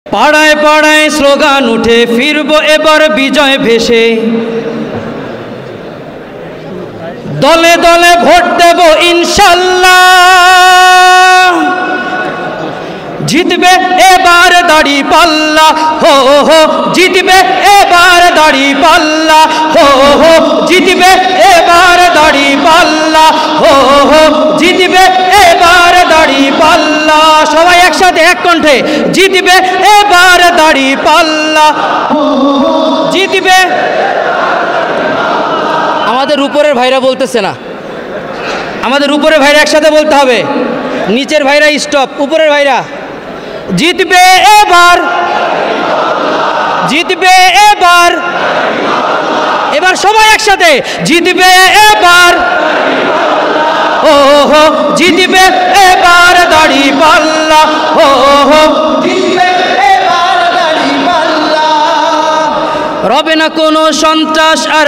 পাড়ায় পাড়ায় স্লোগান উঠে ফিরবো এবার বিজয় ভেসে, দলে দলে ভোট দেব ইনশাল্লাহ, জিতবে এবার দাড়ি পাল্লা, হো হো জিতবে এবার দাড়ি পাল্লা, হো হো জিতবে এবার দাড়ি পাল্লা, হো হো জিতবে এবার দাড়ি পাল্লা। সবাই একসাথে এক কণ্ঠে, জিতবে এবার দাড়ি পাল্লা, জিতবে। আমাদের উপরের ভাইরা বলতেছে না, আমাদের উপরের ভাইরা একসাথে বলতে হবে, নিচের ভাইরা স্টপ, উপরের ভাইরা জিতবে এবার, জিতবে এবার, এবার সবাই একসাথে জিতবে এবার, ও হো জিতবে এবার দাড়ি পাল্লা, ও হো জিতবে এবার দাড়ি পাল্লা। রবে না কোনো সন্ত্রাস আর